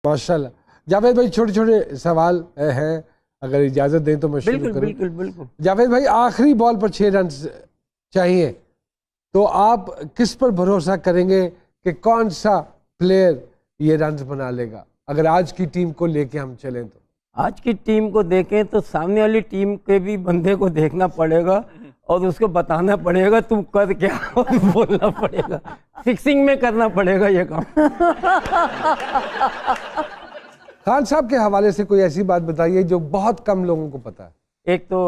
माशाल्लाह। जावेद भाई छोटे छोटे सवाल हैं, अगर इजाजत दें तो मैं शुरू करूं। बिल्कुल बिल्कुल। जावेद भाई, आखिरी बॉल पर 6 रन चाहिए, तो आप किस पर भरोसा करेंगे कि कौन सा प्लेयर ये रन बना लेगा, अगर आज की टीम को लेके हम चलें तो? आज की टीम को देखें तो सामने वाली टीम के भी बंदे को देखना पड़ेगा और उसको बताना पड़ेगा तुम कर क्या और बोलना पड़ेगा, फिक्सिंग में करना पड़ेगा ये काम। खान साहब के हवाले से कोई ऐसी बात बताइए जो बहुत कम लोगों को पता है। एक तो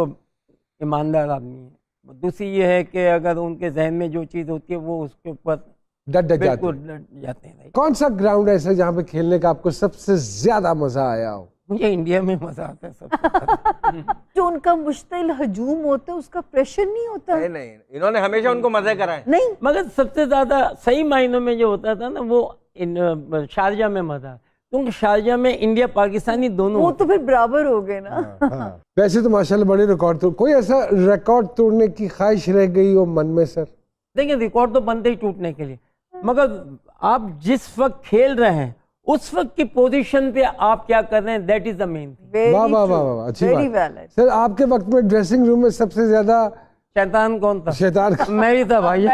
ईमानदार आदमी है, दूसरी ये है कि अगर उनके जहन में जो चीज़ होती है वो उसके ऊपर डट जाते हैं। कौन सा ग्राउंड ऐसा जहाँ पे खेलने का आपको सबसे ज्यादा मजा आया हो? मुझे इंडिया में मजा आता है सबसे। जो उनका मुश्तिल हजूम होता है उसका प्रेशर नहीं होता। नहीं, इन्होंने हमेशा उनको मजे कराए। नहीं, मगर सबसे ज्यादा सही मायनों में जो होता था ना वो शारजा में मजा, क्योंकि शारजा में इंडिया पाकिस्तानी दोनों वो तो फिर बराबर हो गए ना। हाँ। वैसे तो माशाल्लाह बड़े रिकॉर्ड तोड़, कोई ऐसा रिकॉर्ड तोड़ने की ख्वाहिश रह गई हो मन में सर? देखिए रिकॉर्ड तो बनते ही टूटने के लिए, मगर आप जिस वक्त खेल रहे हैं उस वक्त की पोजीशन पे आप क्या कर रहे हैं, that is the main thing. वाह वाह वाह वाह, अच्छी बात। सर आपके वक्त में ड्रेसिंग रूम में सबसे ज्यादा शैतान कौन था? शैतान मैं ही था भाई।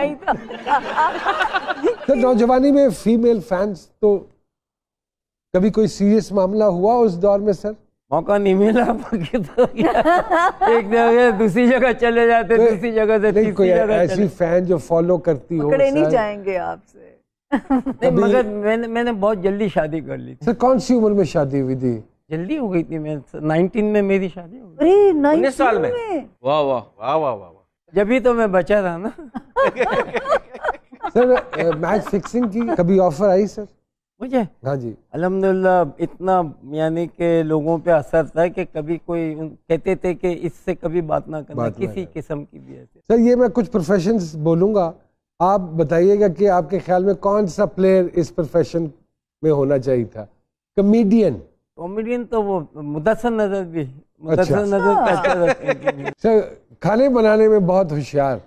सर नौजवानी में फीमेल फैंस तो कभी कोई सीरियस मामला हुआ उस दौर में सर? मौका नहीं मिला तो एक जगह दूसरी जगह चले जाते, दूसरी जगह से तीसरी जगह। ऐसी फैन जो फॉलो करती हो? पकड़े नहीं जाएंगे आपसे। नहीं, मगर मैंने बहुत जल्दी शादी कर ली थी। सर कौन सी उम्र में शादी हुई थी? जल्दी हो गई थी, मैं 19 में मेरी शादी हो गई। अरे 19 साल में? वाह वाह वाह वाह वाह। जब भी तो मैं बचा था ना। सर मैच फिक्सिंग की कभी ऑफर आई सर? मुझे हाँ जी। अल्हम्दुलिल्लाह इतना यानी कि लोगों पे असर था कि कभी कोई कहते थे कि इससे कभी बात ना करना, किसी किस्म की भी ऐसे। सर ये मैं कुछ प्रोफेशंस बोलूँगा, आप बताइएगा कि आपके ख्याल में कौन सा प्लेयर इस प्रोफेशन में होना चाहिए था? कॉमेडियन तो वो मुदस्सर नजर भी, मुदस्सर नजर कहते रहते। सर खाने बनाने में बहुत होशियार।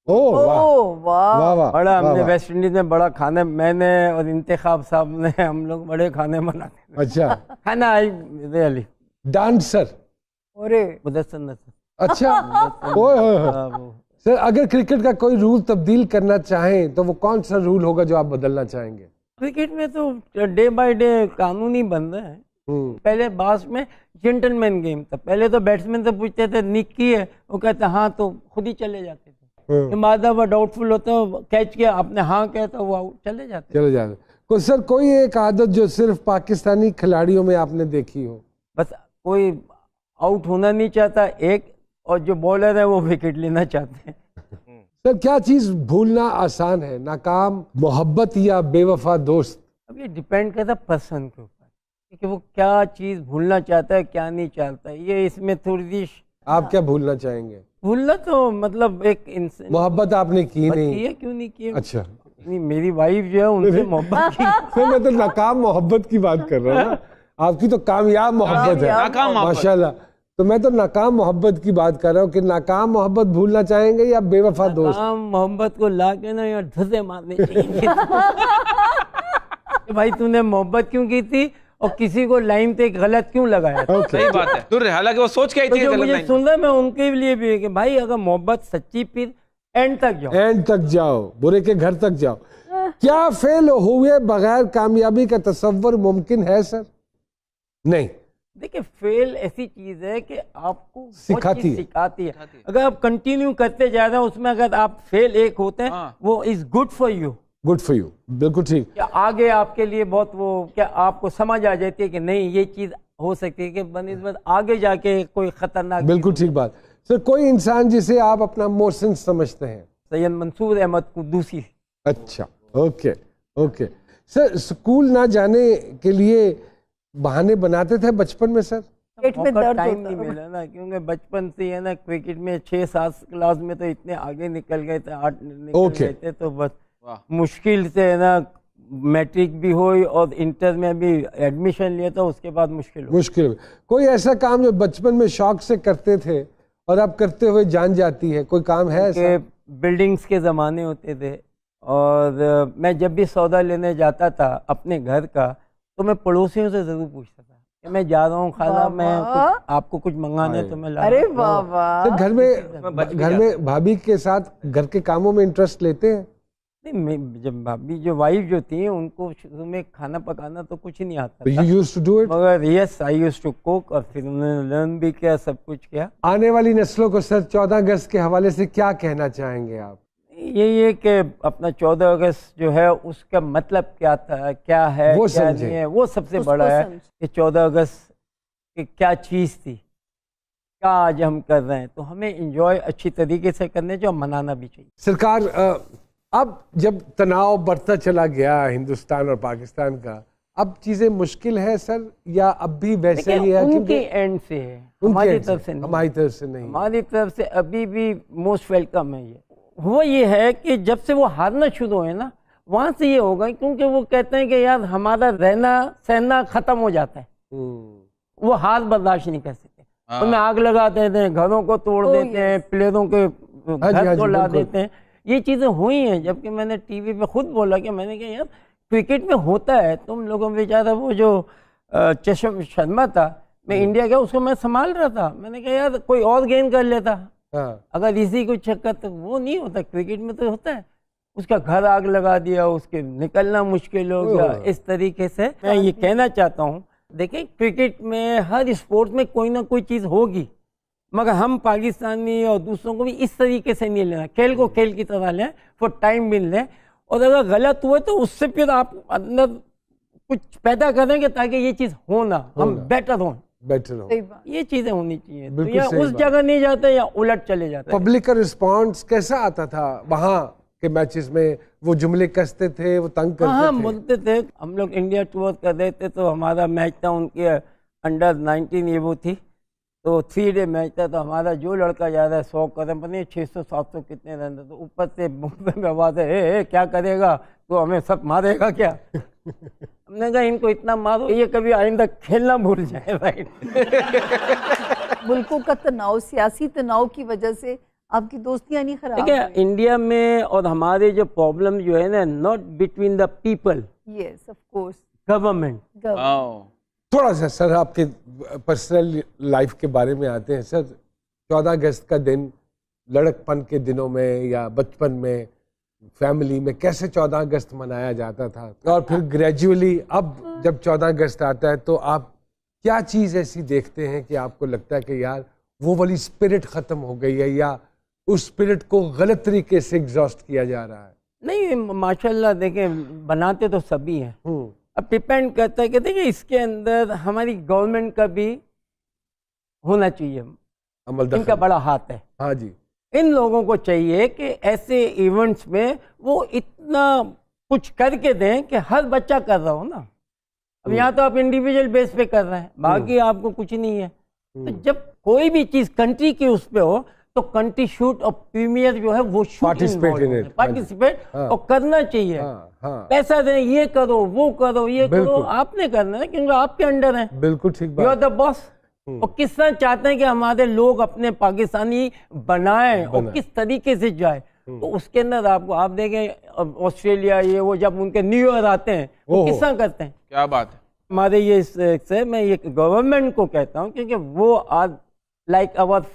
ओह वाह वाह वाह। बड़ा हमने वेस्ट इंडीज में बड़ा खाने, मैंने और इंतखाब साहब ने, हम लोग बड़े खाने बनाते थे। अच्छा। खाना आई रियली। डांसर? अरे मुदस्सर नजर। अच्छा। ओह सर अगर क्रिकेट का कोई रूल तब्दील करना चाहें तो वो कौन सा रूल होगा जो आप बदलना चाहेंगे? क्रिकेट में तो डे बाय डे कानून ही बन रहे हैं। पहले बास में जेंटलमैन गेम था, पहले तो बैट्समैन से पूछते थे निक की है, वो कहते हाँ, तो खुद ही चले जाते थे। बाद वो डाउटफुल होता है, कैच किया आपने हाँ कहता वो आउट, चले जाते। सर कोई एक आदत जो सिर्फ पाकिस्तानी खिलाड़ियों में आपने देखी हो? बस कोई आउट होना नहीं चाहता एक, और जो बॉलर है वो विकेट लेना चाहते हैं। सर क्या चीज भूलना आसान है, नाकाम मोहब्बत या बेवफा दोस्त? अब ये डिपेंड करता है पर्सन के ऊपर कि वो क्या चीज भूलना चाहता है, क्या नहीं चाहता है। ये इसमें थोड़ी सी। आप क्या भूलना चाहेंगे? भूलना तो मतलब एक इंसान, मोहब्बत आपने की नहीं है, क्यों नहीं की? अच्छा नहीं, मेरी वाइफ जो है उनसे मोहब्बत की। सर मैं तो नाकाम मोहब्बत की बात कर रहा हूँ ना, आपकी तो कामयाब मोहब्बत है माशाल्लाह। तो मैं तो नाकाम मोहब्बत की बात कर रहा हूँ कि नाकाम मोहब्बत भूलना चाहेंगे या बेवफा दोस्त? नाकाम मोहब्बत को ला के ना यार धसे मारने चाहिए। भाई तूने मोहब्बत क्यों की थी और किसी को लाइन पे गलत क्यों लगाया? सही बात है, हालांकि वो सोच के आई थी। तो मुझे सुन रहा, मैं उनके लिए भी है कि भाई अगर मोहब्बत सच्ची फिर एंड तक जाओ, बुरे के घर तक जाओ। क्या फेल हुए बगैर कामयाबी का तस्वर मुमकिन है सर? नहीं। देखिए फेल ऐसी चीज है कि आपको सिखाती है। अगर आप कंटिन्यू करते जा रहे हैं उसमें, अगर आप फेल एक होते हैं वो इज गुड फॉर यू। बिल्कुल ठीक। क्या आगे आपके लिए बहुत वो, क्या आपको समझ आ जाती है कि नहीं ये चीज हो सकती है कि बनिस्बत आगे जाके कोई खतरनाक। बिल्कुल ठीक बात। सर कोई इंसान जिसे आप अपना मोहसिन समझते हैं? सैयद मंसूर अहमद कुद्दूसी। अच्छा, ओके। सर स्कूल ना जाने के लिए बहाने बनाते थे बचपन में सर? क्रिकेट में दर्द टाइम नहीं मिला ना, क्योंकि बचपन से है ना क्रिकेट में 6-7 क्लास में तो इतने आगे निकल गए थे, 8 निकल गए थे, तो बस मुश्किल से है ना मैट्रिक भी हुई और इंटर में भी एडमिशन लिया था, उसके बाद मुश्किल। कोई ऐसा काम जो बचपन में शौक से करते थे और अब करते हुए जान जाती है, कोई काम है ऐसा? बिल्डिंग्स के ज़माने होते थे और मैं जब भी सौदा लेने जाता था अपने घर का, तो मैं पड़ोसियों से जरूर पूछता था कि मैं जा रहा हूँ खाला, मैं आपको कुछ मंगाना है तो मैं ला। अरे वाह वाह। तो घर में भाभी के साथ घर के कामों में इंटरेस्ट लेते हैं? नहीं, मैं जब भाभी जो वाइफ जो थी उनको शुरू में खाना पकाना तो कुछ नहीं आता था, You used to do it? मगर yes I used to cook, और फिर उन्होंने लर्न भी किया, सब कुछ किया। आने वाली नस्लों को सर 14 अगस्त के हवाले से क्या कहना चाहेंगे आप? ये कि अपना 14 अगस्त जो है उसका मतलब क्या था, क्या है, वो क्या समझे। नहीं है, वो सबसे उसको बड़ा है समझे। कि 14 अगस्त की क्या चीज़ थी, क्या आज हम कर रहे हैं। तो हमें एंजॉय अच्छी तरीके से करने जो मनाना भी चाहिए। सरकार, अब जब तनाव बढ़ता चला गया हिंदुस्तान और पाकिस्तान का, अब चीजें मुश्किल है सर, या अब भी वैसे ही है? उनके एंड से है, हमारी तरफ से नहीं। हमारी तरफ से नहीं। हमारी तरफ से अभी भी मोस्ट वेलकम है। ये हुआ ये है कि जब से वो हारना शुरू हुए ना, वहां से ये होगा, क्योंकि वो कहते हैं कि यार हमारा रहना सहना खत्म हो जाता है, वो हार बर्दाश्त नहीं कर सकते, उनमें आग लगा देते हैं, घरों को तोड़ देते हैं, प्लेयरों के घर को ला देते हैं। ये चीज़ें हुई हैं, जबकि मैंने टीवी पे खुद बोला कि मैंने कहा यार क्रिकेट में होता है, तुम लोगों में बेचारा वो जो चशम शर्मा था, मैं इंडिया गया उसको मैं संभाल रहा था, मैंने कहा यार कोई और गेम कर लेता, अगर इसी को चक्कर, तो वो नहीं होता, क्रिकेट में तो होता है। उसका घर आग लगा दिया, उसके निकलना मुश्किल हो गया। इस तरीके से मैं ये कहना चाहता हूँ, देखिए क्रिकेट में हर स्पोर्ट में कोई ना कोई चीज़ होगी, मगर हम पाकिस्तानी और दूसरों को भी इस तरीके से नहीं लेना, खेल को खेल की तरह लें, फॉर टाइम मिल लें, और अगर गलत हुए तो उससे फिर आप अंदर कुछ पैदा करेंगे ताकि ये चीज़ हो ना, हम बेटर हों, ये चीज़ें होनी चाहिए। तो या उस जगह नहीं जाते या उलट चले जाते। पब्लिक का रिस्पॉन्स कैसा आता था वहाँ के मैचेस में? वो जुमले कसते थे, वो तंग करते थे? हाँ, बोलते थे। हम लोग इंडिया टूर कर रहे थे, तो हमारा मैच था उनके अंडर 19 ये वो थी, तो 3 डे मैच था, तो हमारा जो लड़का जा रहा है 100 कदम पर नहीं, 600-700 कितने रन, तो ऊपर से मुंबई में आवाज़ है, क्या करेगा तो हमें सब मारेगा क्या? हमने कहा इनको इतना मारो ये कभी आइंदा खेलना भूल जाए। राइट। मुल्कों का तनाव, सियासी तनाव की वजह से आपकी दोस्तियां नहीं खराब? ठीक है, इंडिया में और हमारे जो प्रॉब्लम जो है ना, not between the people, yes of course, government. थोड़ा सा सर आपके पर्सनल लाइफ के बारे में आते हैं सर। 14 अगस्त का दिन लड़कपन के दिनों में या बचपन में फैमिली में कैसे 14 अगस्त मनाया जाता था, और फिर ग्रेजुअली अब जब 14 अगस्त आता है तो आप क्या चीज़ ऐसी देखते हैं कि आपको लगता है कि यार वो वाली स्पिरिट ख़त्म हो गई है, या उस स्पिरिट को गलत तरीके से एग्जॉस्ट किया जा रहा है? नहीं, माशाल्लाह देखें बनाते तो सभी हैं, अब डिपेंड करता है कि देखिए इसके अंदर हमारी गवर्नमेंट का भी होना चाहिए, इनका बड़ा हाथ है। हाँ जी, इन लोगों को चाहिए कि ऐसे इवेंट्स में वो इतना कुछ करके दें कि हर बच्चा कर रहा हो ना। अब यहाँ तो आप इंडिविजुअल बेस पे कर रहे हैं, बाकी आपको कुछ नहीं है। तो जब कोई भी चीज़ कंट्री की उस पे हो तो कंट्री शूट और प्रीमियर जो है वो पार्टिसिपेट और करना चाहिए। पैसा दें, ये करो वो करो ये करो, आपने करना है क्योंकि आपके अंडर है। बिल्कुल ठीक बात। You are the boss. और किस तरह चाहते हैं कि हमारे लोग अपने पाकिस्तानी बनाएं और किस तरीके से जाए, तो उसके अंदर आपको आप देखें ऑस्ट्रेलिया ये वो जब उनके न्यू ईयर आते हैं वो किस तरह करते हैं। क्या बात है। हमारे ये से मैं ये गवर्नमेंट को कहता हूँ क्योंकि वो आर लाइक अवर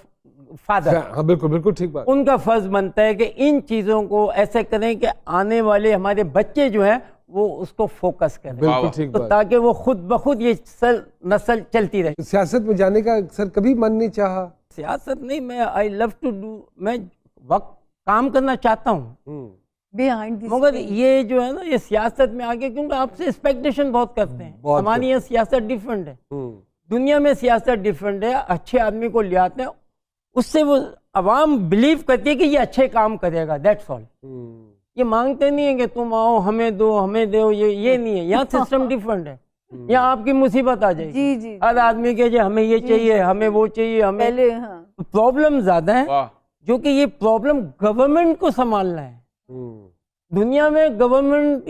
फादर। हाँ बिल्कुल बिल्कुल ठीक बात। उनका फर्ज बनता है कि इन चीज़ों को ऐसे करें कि आने वाले हमारे बच्चे जो हैं वो उसको फोकस करें। बिल्कुल ठीक तो बात। ताकि वो खुद ब खुद ये नस्ल चलती रहे। सियासत में जाने का सर कभी मन नहीं चाहा? सियासत नहीं, मैं आई लव टू डू, मैं वक्त काम करना चाहता हूँ मगर ये जो है ना ये सियासत में आगे क्योंकि आपसे एक्सपेक्टेशन बहुत करते हैं। हमारी यहाँ सियासत डिफरेंट है, दुनिया में सियासत डिफरेंट है। अच्छे आदमी को ले आते हैं, उससे वो अवाम बिलीव करती है कि ये अच्छे काम करेगा, दैट्स ऑल। ये मांगते नहीं है कि तुम आओ हमें दो हमें दो, ये नहीं है। यहाँ सिस्टम डिफरेंट है। यहाँ आपकी मुसीबत आ जाएगी, हर आदमी के हमें ये चाहिए हमें वो चाहिए हमें। प्रॉब्लम ज्यादा है जो कि ये प्रॉब्लम गवर्नमेंट को संभालना है। दुनिया में गवर्नमेंट